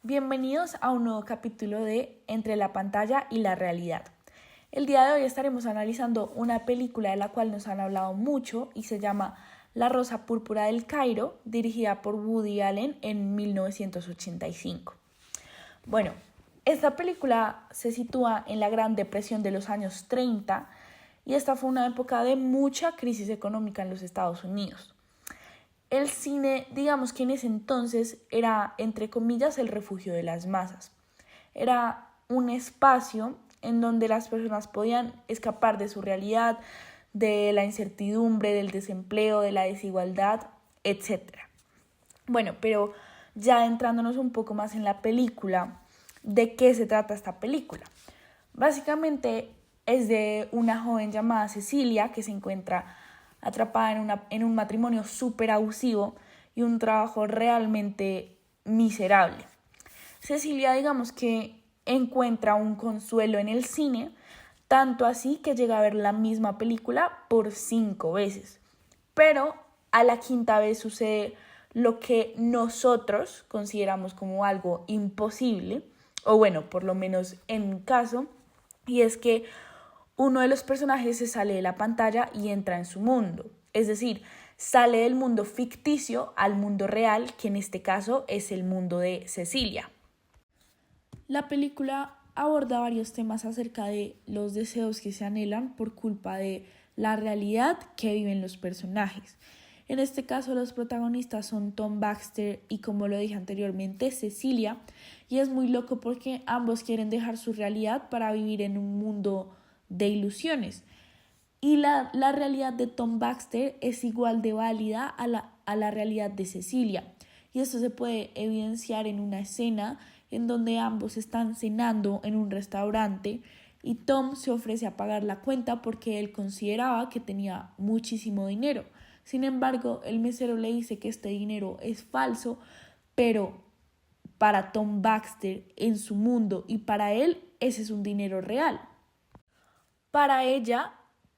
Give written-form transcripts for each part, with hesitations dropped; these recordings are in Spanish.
Bienvenidos a un nuevo capítulo de Entre la pantalla y la realidad. El día de hoy estaremos analizando una película de la cual nos han hablado mucho y se llama La Rosa Púrpura del Cairo, dirigida por Woody Allen en 1985. Bueno, esta película se sitúa en la Gran Depresión de los años 30 y esta fue una época de mucha crisis económica en los Estados Unidos. El cine, digamos que en ese entonces era, entre comillas, el refugio de las masas. Era un espacio en donde las personas podían escapar de su realidad, de la incertidumbre, del desempleo, de la desigualdad, etc. Bueno, pero ya entrándonos un poco más en la película, ¿de qué se trata esta película? Básicamente es de una joven llamada Cecilia que se encuentra atrapada en un matrimonio súper abusivo y un trabajo realmente miserable. Cecilia, digamos que encuentra un consuelo en el cine, tanto así que llega a ver la misma película por 5 veces. Pero a la quinta vez sucede lo que nosotros consideramos como algo imposible, o bueno, por lo menos en mi caso, y es que uno de los personajes se sale de la pantalla y entra en su mundo. Es decir, sale del mundo ficticio al mundo real, que en este caso es el mundo de Cecilia. La película aborda varios temas acerca de los deseos que se anhelan por culpa de la realidad que viven los personajes. En este caso, los protagonistas son Tom Baxter y, como lo dije anteriormente, Cecilia, y es muy loco porque ambos quieren dejar su realidad para vivir en un mundo de ilusiones. Y la realidad de Tom Baxter es igual de válida a la realidad de Cecilia. Y esto se puede evidenciar en una escena en donde ambos están cenando en un restaurante y Tom se ofrece a pagar la cuenta porque él consideraba que tenía muchísimo dinero. Sin embargo, el mesero le dice que este dinero es falso, pero para Tom Baxter en su mundo y para él ese es un dinero real. Para ella,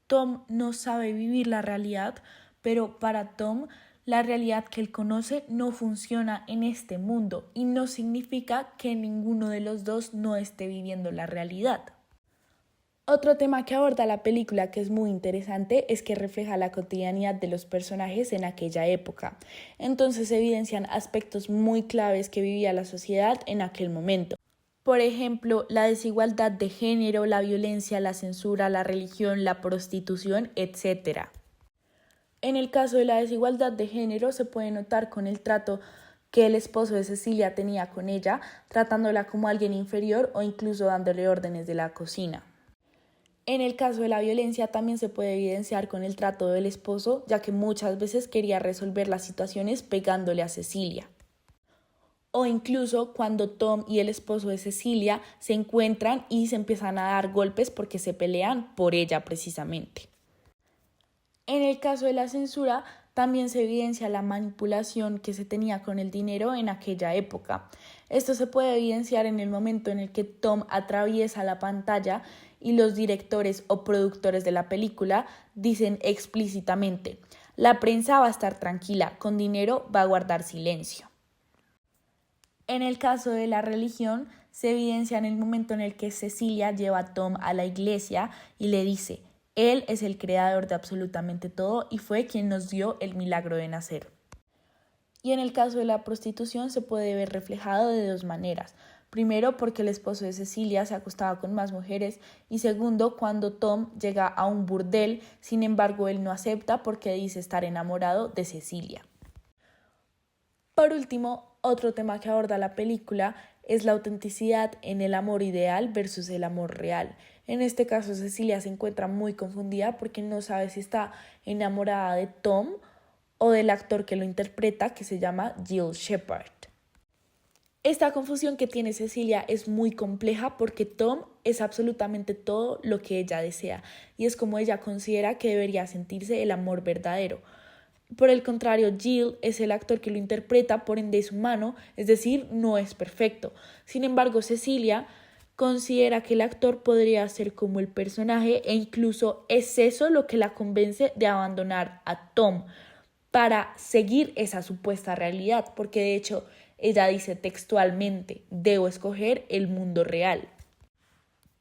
Tom no sabe vivir la realidad, pero para Tom, la realidad que él conoce no funciona en este mundo y no significa que ninguno de los dos no esté viviendo la realidad. Otro tema que aborda la película que es muy interesante es que refleja la cotidianidad de los personajes en aquella época. Entonces se evidencian aspectos muy claves que vivía la sociedad en aquel momento. Por ejemplo, la desigualdad de género, la violencia, la censura, la religión, la prostitución, etc. En el caso de la desigualdad de género se puede notar con el trato que el esposo de Cecilia tenía con ella, tratándola como alguien inferior o incluso dándole órdenes de la cocina. En el caso de la violencia también se puede evidenciar con el trato del esposo, ya que muchas veces quería resolver las situaciones pegándole a Cecilia. O incluso cuando Tom y el esposo de Cecilia se encuentran y se empiezan a dar golpes porque se pelean por ella precisamente. En el caso de la censura, también se evidencia la manipulación que se tenía con el dinero en aquella época. Esto se puede evidenciar en el momento en el que Tom atraviesa la pantalla y los directores o productores de la película dicen explícitamente: la prensa va a estar tranquila, con dinero va a guardar silencio. En el caso de la religión, se evidencia en el momento en el que Cecilia lleva a Tom a la iglesia y le dice: él es el creador de absolutamente todo y fue quien nos dio el milagro de nacer. Y en el caso de la prostitución se puede ver reflejado de 2 maneras. Primero, porque el esposo de Cecilia se acostaba con más mujeres, y segundo, cuando Tom llega a un burdel, sin embargo él no acepta porque dice estar enamorado de Cecilia. Por último, otro tema que aborda la película es la autenticidad en el amor ideal versus el amor real. En este caso, Cecilia se encuentra muy confundida porque no sabe si está enamorada de Tom o del actor que lo interpreta, que se llama Jill Shepard. Esta confusión que tiene Cecilia es muy compleja porque Tom es absolutamente todo lo que ella desea y es como ella considera que debería sentirse el amor verdadero. Por el contrario, Jill es el actor que lo interpreta, por ende es humano, es decir, no es perfecto. Sin embargo, Cecilia considera que el actor podría ser como el personaje e incluso es eso lo que la convence de abandonar a Tom para seguir esa supuesta realidad, porque de hecho ella dice textualmente, debo escoger el mundo real.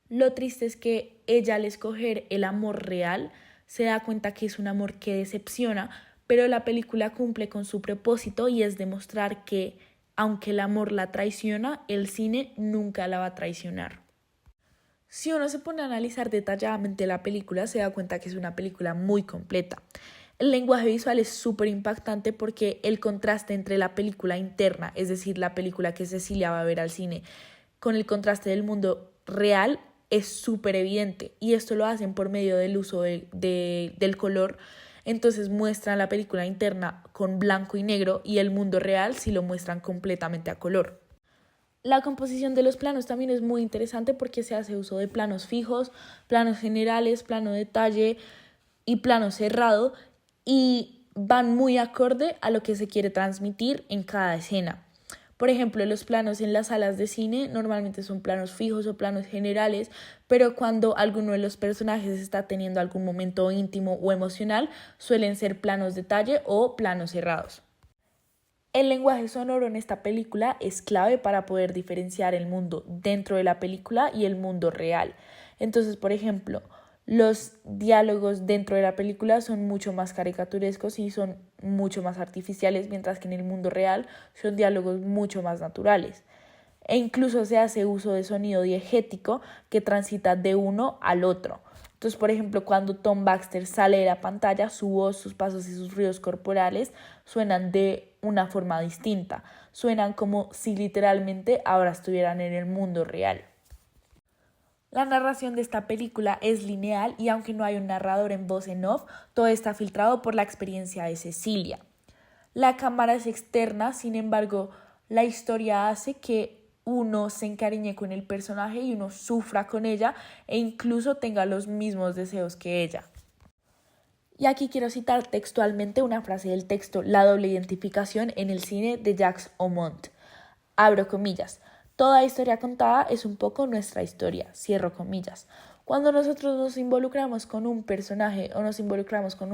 Lo triste es que ella al escoger el amor real se da cuenta que es un amor que decepciona, pero la película cumple con su propósito y es demostrar que aunque el amor la traiciona, el cine nunca la va a traicionar. Si uno se pone a analizar detalladamente la película, se da cuenta que es una película muy completa. El lenguaje visual es súper impactante porque el contraste entre la película interna, es decir, la película que Cecilia va a ver al cine, con el contraste del mundo real es súper evidente y esto lo hacen por medio del uso del color. Entonces muestran la película interna con blanco y negro y el mundo real sí lo muestran completamente a color. La composición de los planos también es muy interesante porque se hace uso de planos fijos, planos generales, plano detalle y plano cerrado y van muy acorde a lo que se quiere transmitir en cada escena. Por ejemplo, los planos en las salas de cine normalmente son planos fijos o planos generales, pero cuando alguno de los personajes está teniendo algún momento íntimo o emocional, suelen ser planos detalle o planos cerrados. El lenguaje sonoro en esta película es clave para poder diferenciar el mundo dentro de la película y el mundo real. Entonces, por ejemplo, los diálogos dentro de la película son mucho más caricaturescos y son mucho más artificiales, mientras que en el mundo real son diálogos mucho más naturales. E incluso se hace uso de sonido diegético que transita de uno al otro. Entonces, por ejemplo, cuando Tom Baxter sale de la pantalla, su voz, sus pasos y sus ruidos corporales suenan de una forma distinta. Suenan como si literalmente ahora estuvieran en el mundo real. La narración de esta película es lineal y aunque no hay un narrador en voz en off, todo está filtrado por la experiencia de Cecilia. La cámara es externa, sin embargo, la historia hace que uno se encariñe con el personaje y uno sufra con ella e incluso tenga los mismos deseos que ella. Y aquí quiero citar textualmente una frase del texto La doble identificación en el cine de Jacques Aumont. Abro comillas. Toda historia contada es un poco nuestra historia. Cierro comillas. Cuando nosotros nos involucramos con un personaje o nos involucramos con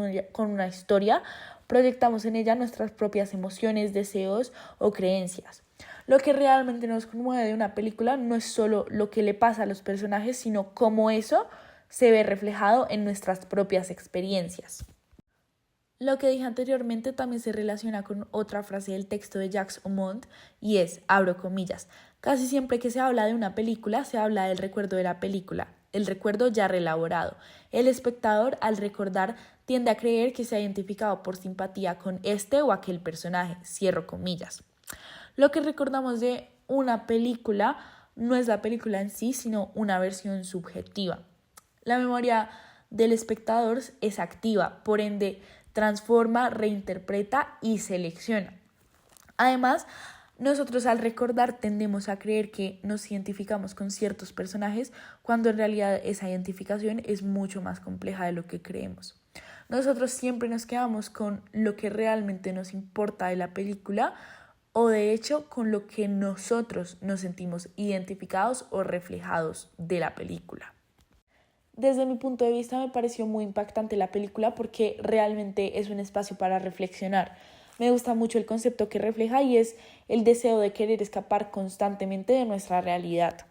una historia, proyectamos en ella nuestras propias emociones, deseos o creencias. Lo que realmente nos conmueve de una película no es solo lo que le pasa a los personajes, sino cómo eso se ve reflejado en nuestras propias experiencias. Lo que dije anteriormente también se relaciona con otra frase del texto de Jacques Aumont y es, abro comillas, casi siempre que se habla de una película se habla del recuerdo de la película, el recuerdo ya reelaborado. El espectador al recordar tiende a creer que se ha identificado por simpatía con este o aquel personaje, cierro comillas. Lo que recordamos de una película no es la película en sí, sino una versión subjetiva. La memoria del espectador es activa, por ende transforma, reinterpreta y selecciona. Además, nosotros al recordar tendemos a creer que nos identificamos con ciertos personajes cuando en realidad esa identificación es mucho más compleja de lo que creemos. Nosotros siempre nos quedamos con lo que realmente nos importa de la película o de hecho con lo que nosotros nos sentimos identificados o reflejados de la película. Desde mi punto de vista me pareció muy impactante la película porque realmente es un espacio para reflexionar. Me gusta mucho el concepto que refleja y es el deseo de querer escapar constantemente de nuestra realidad.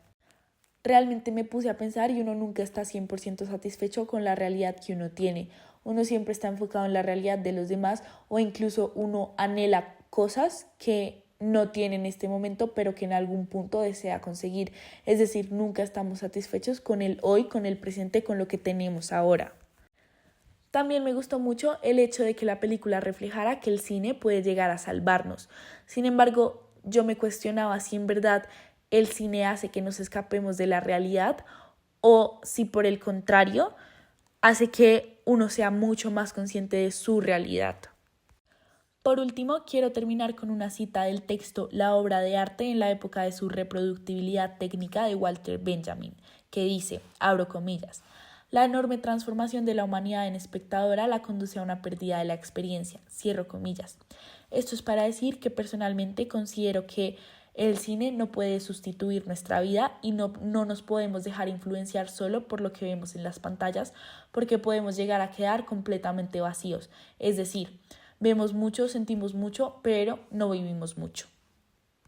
Realmente me puse a pensar y uno nunca está 100% satisfecho con la realidad que uno tiene. Uno siempre está enfocado en la realidad de los demás o incluso uno anhela cosas que no tiene en este momento, pero que en algún punto desea conseguir. Es decir, nunca estamos satisfechos con el hoy, con el presente, con lo que tenemos ahora. También me gustó mucho el hecho de que la película reflejara que el cine puede llegar a salvarnos. Sin embargo, yo me cuestionaba si en verdad el cine hace que nos escapemos de la realidad o si por el contrario hace que uno sea mucho más consciente de su realidad. Por último, quiero terminar con una cita del texto La obra de arte en la época de su reproductibilidad técnica de Walter Benjamin, que dice, abro comillas, la enorme transformación de la humanidad en espectadora la conduce a una pérdida de la experiencia, cierro comillas. Esto es para decir que personalmente considero que el cine no puede sustituir nuestra vida y no nos podemos dejar influenciar solo por lo que vemos en las pantallas, porque podemos llegar a quedar completamente vacíos, es decir, vemos mucho, sentimos mucho, pero no vivimos mucho.